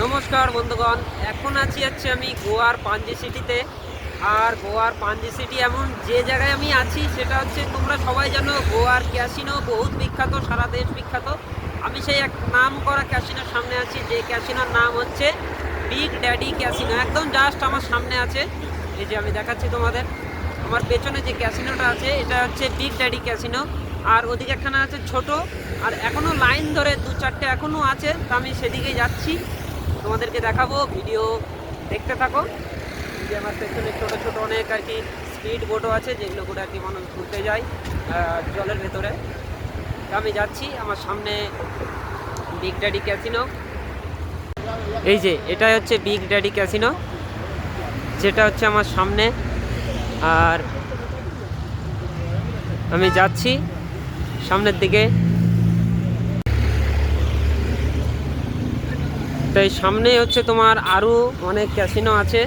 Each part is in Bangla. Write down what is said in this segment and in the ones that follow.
নমস্কার বন্ধুগণ, এখন আছি আমি গোয়ার পাঞ্জি সিটিতে। আর গোয়ার পাঞ্জি সিটি এমন যে জায়গায় আমি আছি সেটা হচ্ছে, তোমরা সবাই জানো গোয়ার ক্যাসিনো বহুত বিখ্যাত, সারা দেশ বিখ্যাত। আমি সেই এক নাম করা ক্যাসিনোর সামনে আছি, যে ক্যাসিনোর নাম হচ্ছে বিগ ড্যাডি ক্যাসিনো। একদম জাস্ট আমার সামনে আছে, এই যে আমি দেখাচ্ছি তোমাদের। আমার পেছনে যে ক্যাসিনোটা আছে এটা হচ্ছে বিগ ড্যাডি ক্যাসিনো। আর ওদিকে একখানা আছে ছোট, আর এখনও লাইন ধরে দু চারটে এখনও আছে, তো আমি সেদিকেই যাচ্ছি, তোমাদেরকে দেখাবো। ভিডিও দেখতে থাকো। যে আমার পেছনে ছোটো ছোটো অনেক আর কি স্পিড বোটও আছে, যেগুলো করে আর কি মানুষ ঘুরতে যায় জলের ভেতরে। তো আমি যাচ্ছি, আমার সামনে বিগ ড্যাডি ক্যাসিনো। এই যে এটাই হচ্ছে বিগ ড্যাডি ক্যাসিনো, যেটা হচ্ছে আমার সামনে। আর আমি যাচ্ছি সামনের দিকে। তাই সামনে হচ্ছে তোমার আরও অনেক ক্যাসিনো আছে।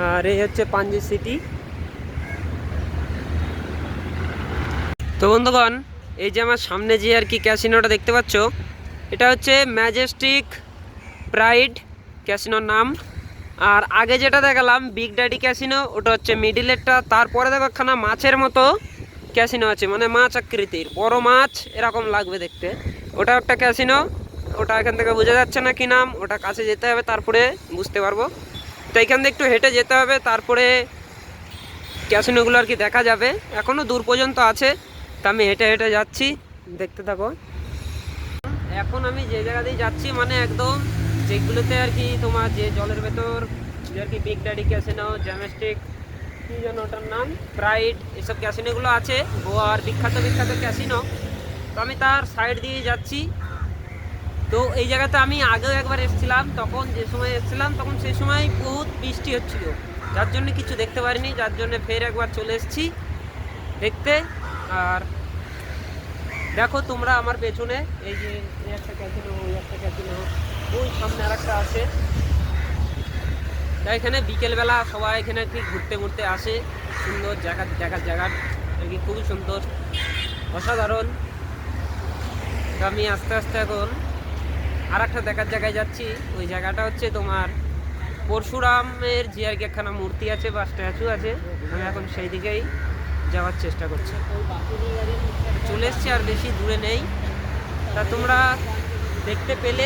আর এই হচ্ছে পাঞ্জি সিটি। তো বন্ধুগণ, এই যে আমার সামনে যে আর কি ক্যাসিনোটা দেখতে পাচ্ছ, এটা হচ্ছে ম্যাজেস্টিক প্রাইড ক্যাসিনোর নাম। আর আগে যেটা দেখালাম বিগ ড্যাডি ক্যাসিনো, ওটা হচ্ছে মিডিলেরটা। তারপরে দেখো একখানা মাছের মতো ক্যাসিনো আছে, মানে মাছ আকৃতির, বড় মাছ এরকম লাগবে দেখতে। ওটা একটা ক্যাসিনো, ওটা এখান থেকে বোঝা যাচ্ছে না কি নাম, ওটা কাছে যেতে হবে তারপরে বুঝতে পারবো। তো এখান থেকে একটু হেঁটে যেতে হবে, তারপরে ক্যাসিনোগুলো আর কি দেখা যাবে। এখনও দূর পর্যন্ত আছে, তা আমি হেঁটে হেঁটে যাচ্ছি, দেখতে থাকো। এখন আমি যে জায়গা দিয়ে যাচ্ছি, মানে একদম যেগুলোতে আর কি তোমার যে জলের ভেতর যে আর কি বিগ ড্যাডি ক্যাসিনো, জ্যামেস্টিক, কী যেন ওটার নাম, প্রাইড, এসব ক্যাসিনোগুলো আছে, গোয়ার বিখ্যাত বিখ্যাত ক্যাসিনো। তো আমি তার সাইড দিয়ে যাচ্ছি। তো এই জায়গাতে আমি আগেও একবার এসেছিলাম, তখন যে সময় এসেছিলাম তখন সেই সময় বহুত বৃষ্টি হচ্ছিল, যার জন্য কিছু দেখতে পারিনি, যার জন্য ফের একবার চলে এসেছি দেখতে। আর দেখো তোমরা আমার পেছনে, এই যে একটা ক্যাসিনো, ওই একটা ক্যাসিনো, ওই সামনে আর একটা আছে। তাই এখানে বিকেলবেলা সবাই এখানে ঠিক ঘুরতে ঘুরতে আসে। সুন্দর জায়গা, দেখার জায়গা আর কি, খুবই সুন্দর, অসাধারণ। আমি আস্তে আস্তে এখন আর একটা দেখার জায়গায় যাচ্ছি। ওই জায়গাটা হচ্ছে তোমার পরশুরামের যে আর কি একখানা মূর্তি আছে বা স্ট্যাচু আছে, আমি এখন সেই দিকেই যাওয়ার চেষ্টা করছি। চলে এসছি, আর বেশি দূরে নেই। তা তোমরা দেখতে পেলে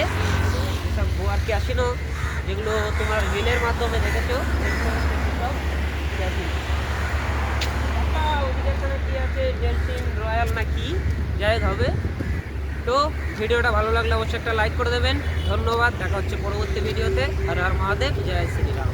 সব গোয়ার ক্যাসিনো, যেগুলো তোমার রিলের মাধ্যমে দেখেছো, কি আছে ডেলফিন রয়্যাল না কি, যাই হবে। তো ভিডিওটা ভালো লাগলে অবশ্যই একটা লাইক করে দেবেন। ধন্যবাদ, দেখা হচ্ছে পরবর্তী ভিডিওতে। আর মহাদেব, জয় শ্রীরাম।